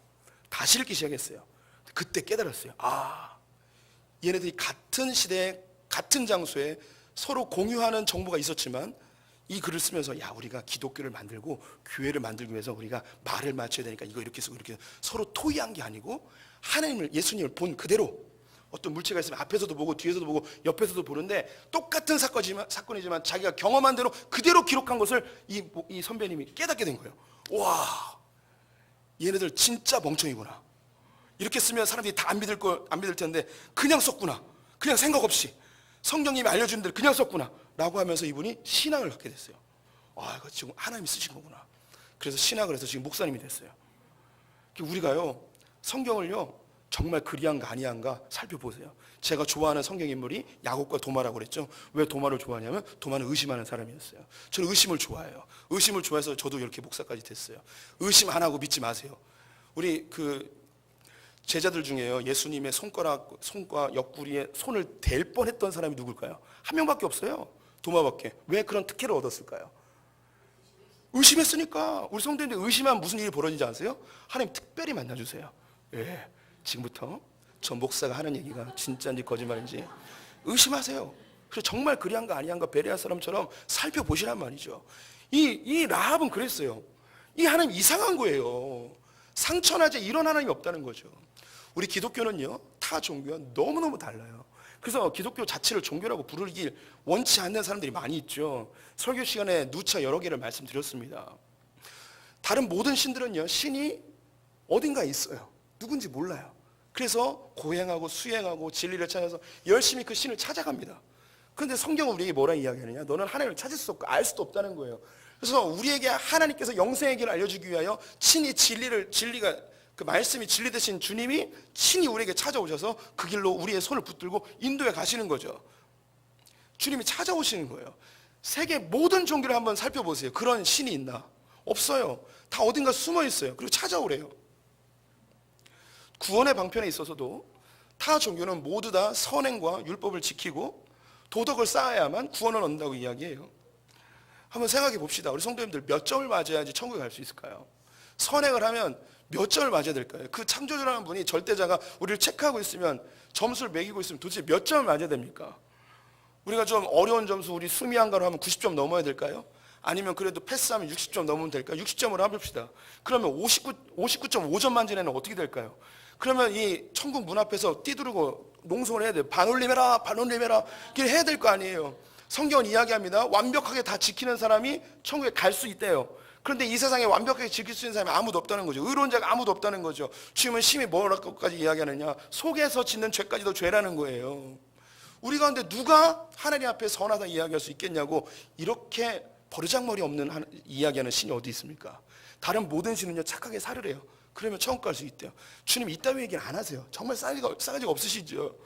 다시 읽기 시작했어요. 그때 깨달았어요. 아, 얘네들이 같은 시대에 같은 장소에 서로 공유하는 정보가 있었지만 이 글을 쓰면서, 야, 우리가 기독교를 만들고 교회를 만들기 위해서 우리가 말을 맞춰야 되니까 이거 이렇게 쓰고 이렇게 서로 토의한 게 아니고 하나님을, 예수님을 본 그대로, 어떤 물체가 있으면 앞에서도 보고 뒤에서도 보고 옆에서도 보는데 똑같은 사건이지만 자기가 경험한 대로 그대로 기록한 것을 이 선배님이 깨닫게 된 거예요. 와, 얘네들 진짜 멍청이구나. 이렇게 쓰면 사람들이 다 안 믿을 텐데 그냥 썼구나. 그냥 생각 없이 성경님이 알려준 대로 그냥 썼구나 라고 하면서 이분이 신앙을 갖게 됐어요. 아, 이거 지금 하나님이 쓰신 거구나. 그래서 신학을 해서 지금 목사님이 됐어요. 우리가요, 성경을요 정말 그리한가 아니한가 살펴보세요. 제가 좋아하는 성경 인물이 야곱과 도마라고 그랬죠. 왜 도마를 좋아하냐면 도마는 의심하는 사람이었어요. 저는 의심을 좋아해요. 의심을 좋아해서 저도 이렇게 목사까지 됐어요. 의심 안 하고 믿지 마세요. 우리 그 제자들 중에요, 예수님의 손과 옆구리에 손을 댈 뻔했던 사람이 누굴까요? 한 명밖에 없어요. 도마밖에. 왜 그런 특혜를 얻었을까요? 의심했으니까. 우리 성도님들 의심하면 무슨 일이 벌어지지 않으세요? 하나님 특별히 만나주세요. 예, 지금부터 저 목사가 하는 얘기가 진짜인지 거짓말인지 의심하세요. 그래서 정말 그리한가 아니한가 베레아 사람처럼 살펴보시란 말이죠. 이 라합은 그랬어요. 이 하나님 이상한 거예요. 상천하제 이런 하나님이 없다는 거죠. 우리 기독교는요, 타 종교와 너무너무 달라요. 그래서 기독교 자체를 종교라고 부르길 원치 않는 사람들이 많이 있죠. 설교 시간에 누차 여러 개를 말씀드렸습니다. 다른 모든 신들은요, 신이 어딘가에 있어요. 누군지 몰라요. 그래서 고행하고 수행하고 진리를 찾아서 열심히 그 신을 찾아갑니다. 그런데 성경은 우리에게 뭐라 이야기하느냐? 너는 하나님을 찾을 수 없고 알 수도 없다는 거예요. 그래서 우리에게 하나님께서 영생의 길을 알려주기 위하여 친히 진리가 그 말씀이 진리 되신 주님이 친히 우리에게 찾아오셔서 그 길로 우리의 손을 붙들고 인도해 가시는 거죠. 주님이 찾아오시는 거예요. 세계 모든 종교를 한번 살펴보세요. 그런 신이 있나? 없어요. 다 어딘가 숨어 있어요. 그리고 찾아오래요. 구원의 방편에 있어서도 타 종교는 모두 다 선행과 율법을 지키고 도덕을 쌓아야만 구원을 얻는다고 이야기해요. 한번 생각해 봅시다. 우리 성도님들 몇 점을 맞아야지 천국에 갈 수 있을까요? 선행을 하면 몇 점을 맞아야 될까요? 그 창조주라는 분이 절대자가 우리를 체크하고 있으면, 점수를 매기고 있으면 도대체 몇 점을 맞아야 됩니까? 우리가 좀 어려운 점수, 우리 수미한가로 하면 90점 넘어야 될까요? 아니면 그래도 패스하면 60점 넘으면 될까요? 60점으로 해봅시다. 그러면 59.5점 만점에는 어떻게 될까요? 그러면 이 천국 문 앞에서 띠두르고 농성을 해야 돼요. 반올림해라, 반올림해라. 이렇게 해야 될 거 아니에요. 성경은 이야기합니다. 완벽하게 다 지키는 사람이 천국에 갈 수 있대요. 그런데 이 세상에 완벽하게 지킬 수 있는 사람이 아무도 없다는 거죠. 의로운 자가 아무도 없다는 거죠. 주님은 심히 뭐라고까지 이야기하느냐? 속에서 짓는 죄까지도 죄라는 거예요. 우리 가운데 누가 하나님 앞에 선하다 이야기할 수 있겠냐고, 이렇게 버르장머리 없는 이야기하는 신이 어디 있습니까? 다른 모든 신은요, 착하게 살으래요. 그러면 천국 갈 수 있대요. 주님 이따위 얘기는 안 하세요. 정말 싸가지가 없으시죠.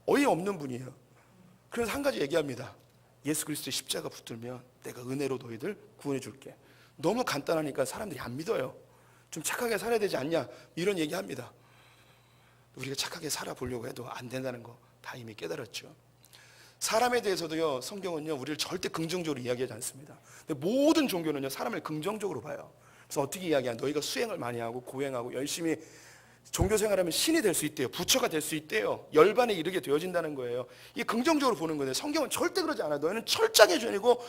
어이없는 분이에요. 그래서 한 가지 얘기합니다. 예수 그리스도의 십자가 붙들면 내가 은혜로 너희들 구원해 줄게. 너무 간단하니까 사람들이 안 믿어요. 좀 착하게 살아야 되지 않냐, 이런 얘기합니다. 우리가 착하게 살아보려고 해도 안 된다는 거 다 이미 깨달았죠. 사람에 대해서도요, 성경은요, 우리를 절대 긍정적으로 이야기하지 않습니다. 근데 모든 종교는요, 사람을 긍정적으로 봐요. 그래서 어떻게 이야기하냐? 너희가 수행을 많이 하고 고행하고 열심히 종교 생활하면 신이 될 수 있대요. 부처가 될 수 있대요. 열반에 이르게 되어진다는 거예요. 이게 긍정적으로 보는 거예요. 성경은 절대 그러지 않아요. 너희는 철저하게 죄인이고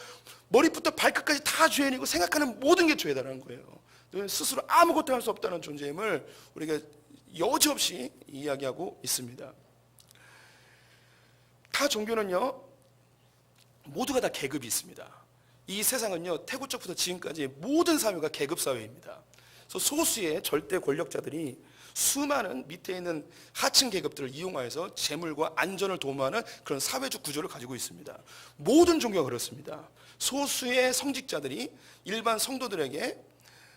머리부터 발끝까지 다 죄인이고 생각하는 모든 게 죄다라는 거예요. 너희는 스스로 아무것도 할 수 없다는 존재임을 우리가 여지없이 이야기하고 있습니다. 타 종교는요, 모두가 다 계급이 있습니다. 이 세상은요, 태고적부터 지금까지 모든 사회가 계급 사회입니다. 그래서 소수의 절대 권력자들이 수많은 밑에 있는 하층 계급들을 이용하여서 재물과 안전을 도모하는 그런 사회적 구조를 가지고 있습니다. 모든 종교가 그렇습니다. 소수의 성직자들이 일반 성도들에게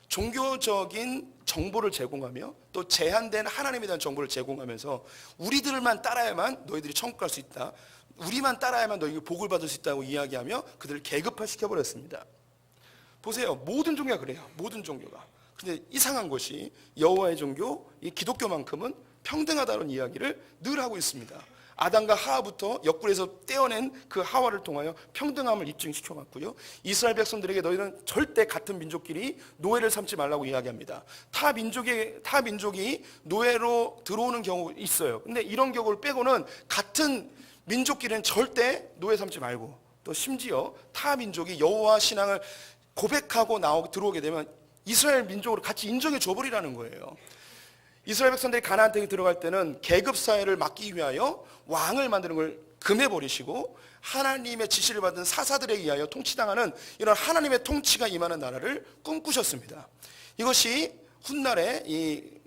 종교적인 정보를 제공하며 또 제한된 하나님에 대한 정보를 제공하면서 우리들만 따라야만 너희들이 천국 갈 수 있다, 우리만 따라야만 너희가 복을 받을 수 있다고 이야기하며 그들을 계급화시켜버렸습니다. 보세요. 모든 종교가 그래요. 모든 종교가. 근데 이상한 것이 여호와의 종교, 이 기독교만큼은 평등하다는 이야기를 늘 하고 있습니다. 아담과 하와부터 옆구리에서 떼어낸 그 하와를 통하여 평등함을 입증시켜 왔고요. 이스라엘 백성들에게 너희는 절대 같은 민족끼리 노예를 삼지 말라고 이야기합니다. 타 민족이 노예로 들어오는 경우 있어요. 근데 이런 경우를 빼고는 같은 민족끼리는 절대 노예 삼지 말고, 또 심지어 타 민족이 여호와 신앙을 고백하고 들어오게 되면 이스라엘 민족으로 같이 인정해 줘버리라는 거예요. 이스라엘 백성들이 가나안 땅에 들어갈 때는 계급 사회를 막기 위하여 왕을 만드는 걸 금해버리시고 하나님의 지시를 받은 사사들에 의하여 통치당하는 이런 하나님의 통치가 임하는 나라를 꿈꾸셨습니다. 이것이 훗날에 이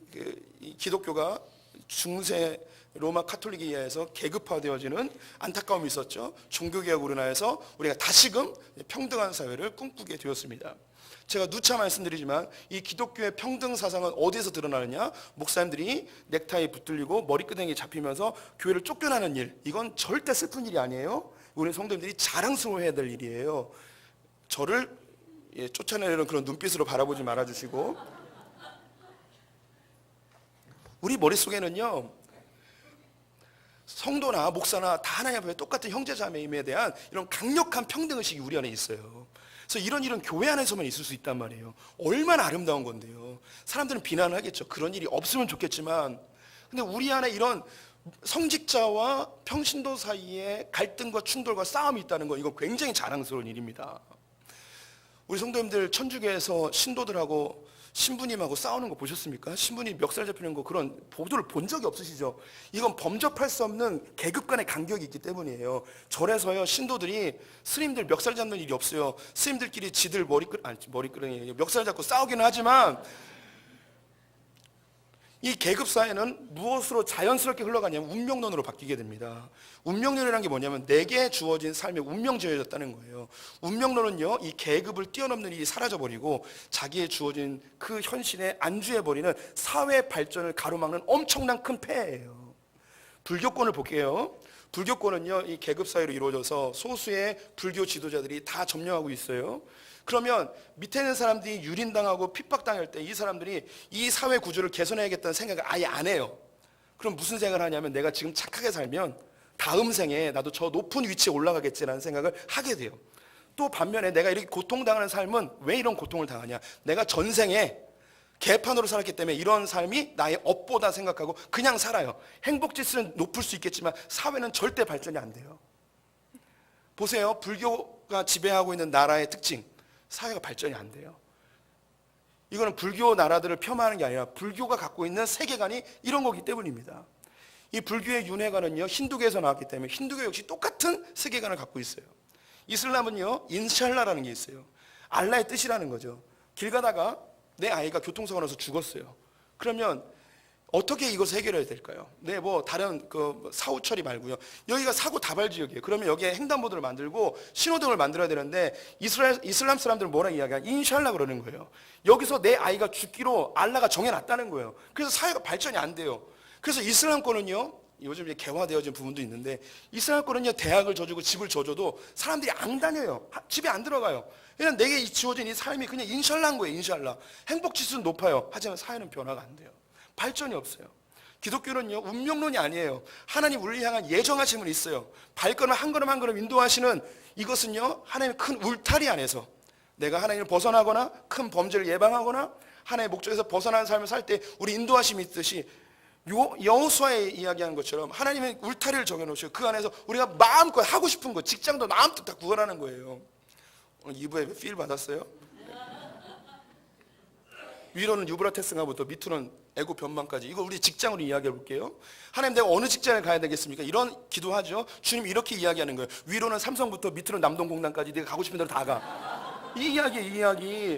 기독교가 중세 로마 카톨릭에 의해서 계급화되어지는 안타까움이 있었죠. 종교개혁으로 인하여서 우리가 다시금 평등한 사회를 꿈꾸게 되었습니다. 제가 누차 말씀드리지만 이 기독교의 평등 사상은 어디에서 드러나느냐? 목사님들이 넥타이 붙들리고 머리끄댕이 잡히면서 교회를 쫓겨나는 일, 이건 절대 슬픈 일이 아니에요. 우리 성도님들이 자랑스러워해야 될 일이에요. 저를 쫓아내는 그런 눈빛으로 바라보지 말아주시고, 우리 머릿속에는요, 성도나 목사나 다 하나님 앞에 똑같은 형제자매임에 대한 이런 강력한 평등의식이 우리 안에 있어요. 그래서 이런 일은 교회 안에서만 있을 수 있단 말이에요. 얼마나 아름다운 건데요. 사람들은 비난을 하겠죠. 그런 일이 없으면 좋겠지만, 근데 우리 안에 이런 성직자와 평신도 사이에 갈등과 충돌과 싸움이 있다는 거, 이거 굉장히 자랑스러운 일입니다. 우리 성도님들 천주교에서 신도들하고 신부님하고 싸우는 거 보셨습니까? 신부님 멱살 잡히는 거, 그런 보도를 본 적이 없으시죠? 이건 범접할 수 없는 계급 간의 간격이 있기 때문이에요. 절에서요, 신도들이 스님들 멱살 잡는 일이 없어요. 스님들끼리 지들 머리끄댕이 멱살 잡고 싸우기는 하지만, 이 계급 사회는 무엇으로 자연스럽게 흘러가냐면 운명론으로 바뀌게 됩니다. 운명론이라는 게 뭐냐면 내게 주어진 삶에 운명 지어졌다는 거예요. 운명론은요, 이 계급을 뛰어넘는 일이 사라져버리고 자기의 주어진 그 현실에 안주해버리는 사회 발전을 가로막는 엄청난 큰 폐해예요. 불교권을 볼게요. 불교권은요, 이 계급 사회로 이루어져서 소수의 불교 지도자들이 다 점령하고 있어요. 그러면 밑에 있는 사람들이 유린당하고 핍박당할 때 이 사람들이 이 사회 구조를 개선해야겠다는 생각을 아예 안 해요. 그럼 무슨 생각을 하냐면, 내가 지금 착하게 살면 다음 생에 나도 저 높은 위치에 올라가겠지라는 생각을 하게 돼요. 또 반면에 내가 이렇게 고통당하는 삶은 왜 이런 고통을 당하냐? 내가 전생에 개판으로 살았기 때문에 이런 삶이 나의 업보다 생각하고 그냥 살아요. 행복지수는 높을 수 있겠지만 사회는 절대 발전이 안 돼요. 보세요. 불교가 지배하고 있는 나라의 특징, 사회가 발전이 안 돼요. 이거는 불교 나라들을 폄하하는 게 아니라 불교가 갖고 있는 세계관이 이런 거기 때문입니다. 이 불교의 윤회관은요, 힌두교에서 나왔기 때문에 힌두교 역시 똑같은 세계관을 갖고 있어요. 이슬람은요, 인샬라라는 게 있어요. 알라의 뜻이라는 거죠. 길 가다가 내 아이가 교통사고 나서 죽었어요. 그러면 어떻게 이것을 해결해야 될까요? 네, 뭐 다른 그 사후 처리 말고요. 여기가 사고 다발 지역이에요. 그러면 여기에 횡단보도를 만들고 신호등을 만들어야 되는데, 이슬람 사람들은 뭐라 이야기하냐? 인샬라 그러는 거예요. 여기서 내 아이가 죽기로 알라가 정해놨다는 거예요. 그래서 사회가 발전이 안 돼요. 그래서 이슬람권은요, 요즘 이제 개화되어진 부분도 있는데, 이슬람권은요, 대학을 져주고 집을 져줘도 사람들이 안 다녀요. 집에 안 들어가요. 그냥 내게 지어진 이 삶이 그냥 인샬라인 거예요. 인샬라. 행복 지수는 높아요. 하지만 사회는 변화가 안 돼요. 발전이 없어요. 기독교는요, 운명론이 아니에요. 하나님 우리를 향한 예정하심은 있어요. 발걸음 한 걸음 한 걸음 인도하시는, 이것은요, 하나님의 큰 울타리 안에서 내가 하나님을 벗어나거나 큰 범죄를 예방하거나 하나님의 목적에서 벗어나는 삶을 살 때 우리 인도하심이 있듯이, 여호수아에 이야기한 것처럼 하나님의 울타리를 정해놓으시고 그 안에서 우리가 마음껏 하고 싶은 거, 직장도 마음껏 다 구하라는 거예요. 오늘 2부에 필 받았어요? 위로는 유브라테스가부터 밑으로는 애굽 변방까지, 이거 우리 직장으로 이야기해 볼게요. 하나님, 내가 어느 직장을 가야 되겠습니까? 이런 기도하죠. 주님 이렇게 이야기하는 거예요. 위로는 삼성부터 밑으로는 남동공단까지 네가 가고 싶은 대로 다 가. 이 이야기.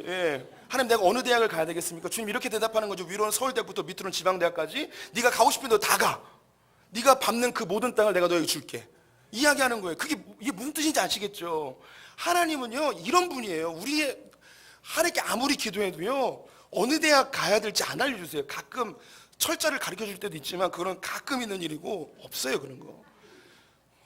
예. 하나님, 내가 어느 대학을 가야 되겠습니까? 주님 이렇게 대답하는 거죠. 위로는 서울대학부터 밑으로는 지방대학까지 네가 가고 싶은 대로 다 가. 네가 밟는 그 모든 땅을 내가 너에게 줄게. 이야기하는 거예요. 이게 무슨 뜻인지 아시겠죠? 하나님은요, 이런 분이에요. 우리의 하나님께 아무리 기도해도요, 어느 대학 가야 될지 안 알려주세요. 가끔 철자를 가르쳐 줄 때도 있지만 그건 가끔 있는 일이고 없어요, 그런 거.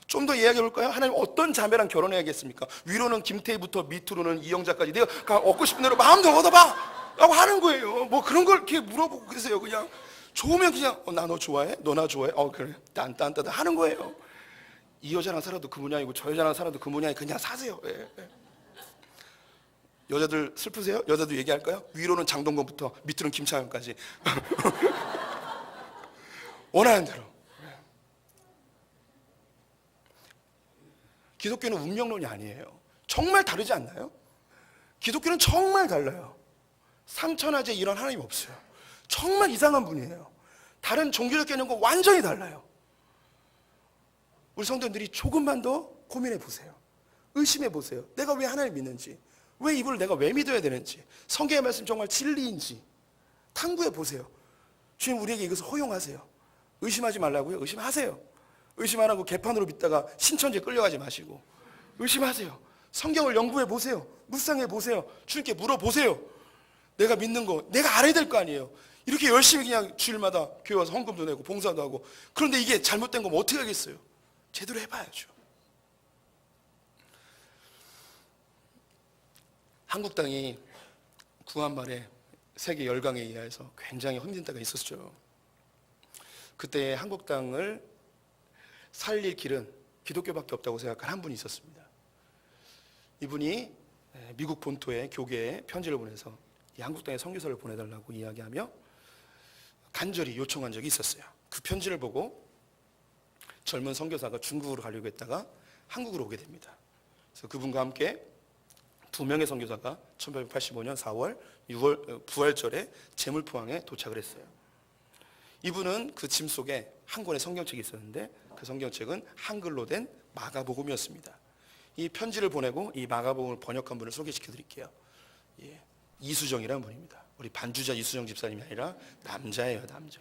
좀 더 이야기해 볼까요? 하나님 어떤 자매랑 결혼해야겠습니까? 위로는 김태희부터 밑으로는 이영자까지 내가 얻고 싶은 대로 마음대로 얻어봐 라고 하는 거예요. 뭐 그런 걸 이렇게 물어보고 그러세요. 그냥 좋으면 그냥 나 너 좋아해? 너 나 좋아해? 그래 딴딴딴 하는 거예요. 이 여자랑 살아도 그 모양이고 저 여자랑 살아도 그 모양이, 그냥 사세요. 예. 여자들 슬프세요? 여자도 얘기할까요? 위로는 장동건부터 밑으로는 김창현까지 원하는 대로. 기독교는 운명론이 아니에요. 정말 다르지 않나요? 기독교는 정말 달라요. 상천하제 이런 하나님 없어요. 정말 이상한 분이에요. 다른 종교적 개념과 완전히 달라요. 우리 성도님들이 조금만 더 고민해 보세요. 의심해 보세요. 내가 왜 하나님 믿는지, 왜 이분을 내가 왜 믿어야 되는지, 성경의 말씀 정말 진리인지 탐구해 보세요. 주님 우리에게 이것을 허용하세요. 의심하지 말라고요? 의심하세요. 의심 안 하고 개판으로 믿다가 신천지에 끌려가지 마시고 의심하세요. 성경을 연구해 보세요. 묵상해 보세요. 주님께 물어보세요. 내가 믿는 거 내가 알아야 될 거 아니에요. 이렇게 열심히 그냥 주일마다 교회 와서 헌금도 내고 봉사도 하고, 그런데 이게 잘못된 거면 어떻게 하겠어요? 제대로 해봐야죠. 한국 땅이 구한 말에 세계 열강에 의해서 굉장히 힘든 때가 있었죠. 그때 한국 땅을 살릴 길은 기독교밖에 없다고 생각한 한 분이 있었습니다. 이분이 미국 본토의 교계에 편지를 보내서 이 한국 땅에 선교사를 보내달라고 이야기하며 간절히 요청한 적이 있었어요. 그 편지를 보고 젊은 선교사가 중국으로 가려고 했다가 한국으로 오게 됩니다. 그래서 그분과 함께 2명의 선교사가 1885년 4월 6월 부활절에 제물포항에 도착을 했어요. 이분은 그 짐 속에 한 권의 성경책이 있었는데 그 성경책은 한글로 된 마가복음이었습니다. 이 편지를 보내고 이 마가복음을 번역한 분을 소개시켜 드릴게요. 이수정이라는 분입니다. 우리 반주자 이수정 집사님이 아니라 남자예요, 남자.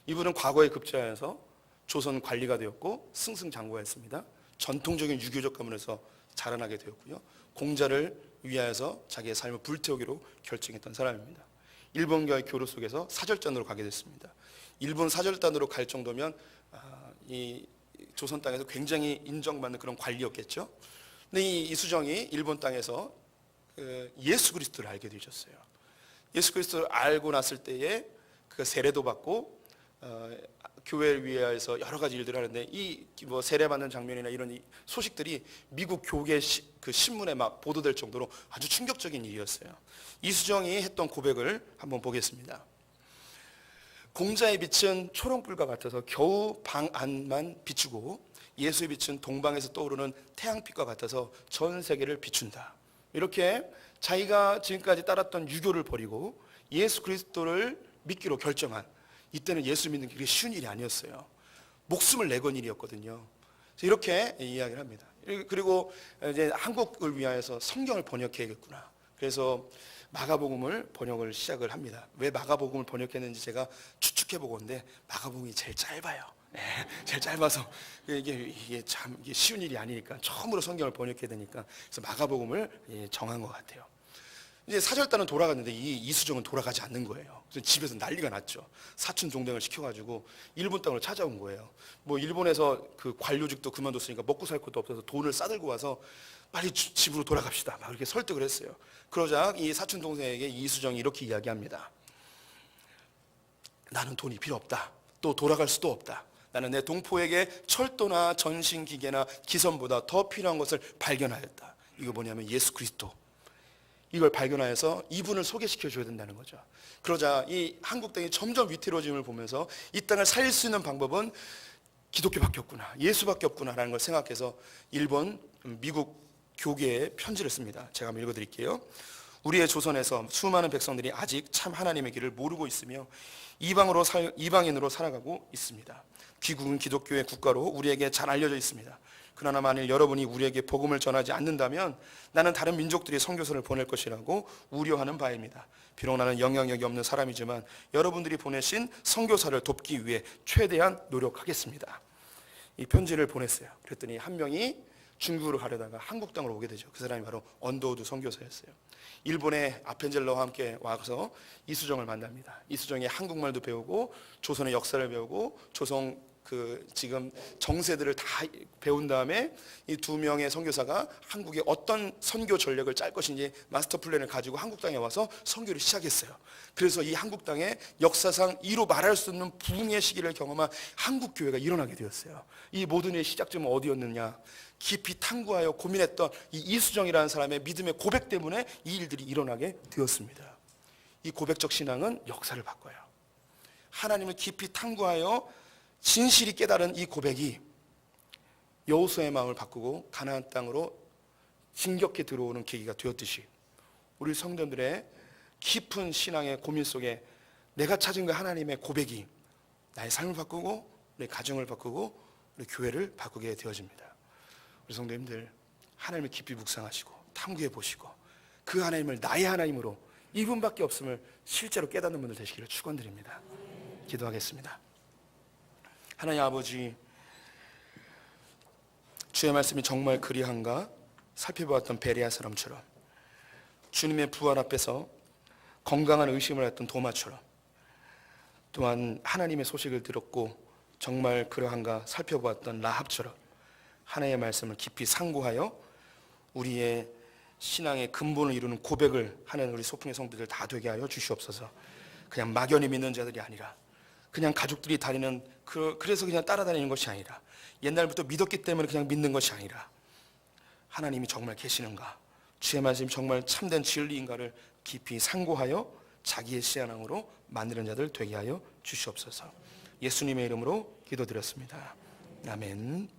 이분은 과거에 급제하여서 조선 관리가 되었고 승승장구했습니다. 전통적인 유교적 가문에서 자라나게 되었고요. 공자를 위하여서 자기의 삶을 불태우기로 결정했던 사람입니다. 일본과의 교류 속에서 사절단으로 가게 됐습니다. 일본 사절단으로 갈 정도면 이 조선 땅에서 굉장히 인정받는 그런 관리였겠죠. 근데 이 이수정이 일본 땅에서 예수 그리스도를 알게 되셨어요. 예수 그리스도를 알고 났을 때에 그 세례도 받고 교회를 위하여서 여러 가지 일들을 하는데 이 뭐 세례 받는 장면이나 이런 소식들이 미국 교계 그 신문에 막 보도될 정도로 아주 충격적인 일이었어요. 이수정이 했던 고백을 한번 보겠습니다. 공자의 빛은 초롱불과 같아서 겨우 방 안만 비추고 예수의 빛은 동방에서 떠오르는 태양빛과 같아서 전 세계를 비춘다. 이렇게 자기가 지금까지 따랐던 유교를 버리고 예수 그리스도를 믿기로 결정한, 이때는 예수 믿는 게 그렇게 쉬운 일이 아니었어요. 목숨을 내건 일이었거든요. 이렇게 이야기를 합니다. 그리고 이제 한국을 위하여서 성경을 번역해야겠구나. 그래서 마가복음을 번역을 시작을 합니다. 왜 마가복음을 번역했는지 제가 추측해 보건데 마가복음이 제일 짧아요. 제일 짧아서 이게 참 쉬운 일이 아니니까 처음으로 성경을 번역해야 되니까 그래서 마가복음을 정한 것 같아요. 이제 사절단은 돌아갔는데 이 이수정은 돌아가지 않는 거예요. 그래서 집에서 난리가 났죠. 사촌 동생을 시켜가지고 일본 땅으로 찾아온 거예요. 뭐 일본에서 그 관료직도 그만뒀으니까 먹고 살 것도 없어서 돈을 싸들고 와서 빨리 집으로 돌아갑시다. 막 이렇게 설득을 했어요. 그러자 이 사촌 동생에게 이수정이 이렇게 이야기합니다. 나는 돈이 필요 없다. 또 돌아갈 수도 없다. 나는 내 동포에게 철도나 전신기계나 기선보다 더 필요한 것을 발견하였다. 이거 뭐냐면 예수 그리스도. 이걸 발견하여서 이분을 소개시켜 줘야 된다는 거죠. 그러자 이 한국 땅이 점점 위태로워짐을 보면서 이 땅을 살릴 수 있는 방법은 기독교밖에 없구나, 예수밖에 없구나라는 걸 생각해서 일본, 미국 교계에 편지를 씁니다. 제가 한번 읽어드릴게요. 우리의 조선에서 수많은 백성들이 아직 참 하나님의 길을 모르고 있으며 이방인으로 살아가고 있습니다. 귀국은 기독교의 국가로 우리에게 잘 알려져 있습니다. 그러나 만일 여러분이 우리에게 복음을 전하지 않는다면 나는 다른 민족들이 선교사를 보낼 것이라고 우려하는 바입니다. 비록 나는 영향력이 없는 사람이지만 여러분들이 보내신 선교사를 돕기 위해 최대한 노력하겠습니다. 이 편지를 보냈어요. 그랬더니 한 명이 중국으로 가려다가 한국 땅으로 오게 되죠. 그 사람이 바로 언더우드 선교사였어요. 일본의 아펜젤러와 함께 와서 이수정을 만납니다. 이수정이 한국말도 배우고 조선의 역사를 배우고 조선 지금 정세들을 다 배운 다음에 이 2명의 선교사가 한국에 어떤 선교 전략을 짤 것인지 마스터 플랜을 가지고 한국 땅에 와서 선교를 시작했어요. 그래서 이 한국 땅에 역사상 이로 말할 수 없는 부흥의 시기를 경험한 한국 교회가 일어나게 되었어요. 이 모든 일의 시작점은 어디였느냐? 깊이 탐구하여 고민했던 이 이수정이라는 사람의 믿음의 고백 때문에 이 일들이 일어나게 되었습니다. 이 고백적 신앙은 역사를 바꿔요. 하나님을 깊이 탐구하여 진실이 깨달은 이 고백이 여호수아의 마음을 바꾸고 가나안 땅으로 진격해 들어오는 계기가 되었듯이 우리 성도들의 깊은 신앙의 고민 속에 내가 찾은 그 하나님의 고백이 나의 삶을 바꾸고 내 가정을 바꾸고 우리 교회를 바꾸게 되어집니다. 우리 성도님들 하나님을 깊이 묵상하시고 탐구해 보시고 그 하나님을 나의 하나님으로 이분밖에 없음을 실제로 깨닫는 분들 되시기를 축원드립니다. 기도하겠습니다. 하나님 아버지, 주의 말씀이 정말 그리한가 살펴보았던 베레아 사람처럼, 주님의 부활 앞에서 건강한 의심을 했던 도마처럼, 또한 하나님의 소식을 들었고 정말 그러한가 살펴보았던 라합처럼 하나님의 말씀을 깊이 상고하여 우리의 신앙의 근본을 이루는 고백을 하는 우리 소풍의 성도들 다 되게 하여 주시옵소서. 그냥 막연히 믿는 자들이 아니라, 그냥 가족들이 다니는 그래서 그냥 따라다니는 것이 아니라, 옛날부터 믿었기 때문에 그냥 믿는 것이 아니라, 하나님이 정말 계시는가, 주의 말씀이 정말 참된 진리인가를 깊이 상고하여 자기의 신앙으로 만드는 자들 되게 하여 주시옵소서. 예수님의 이름으로 기도드렸습니다. 아멘.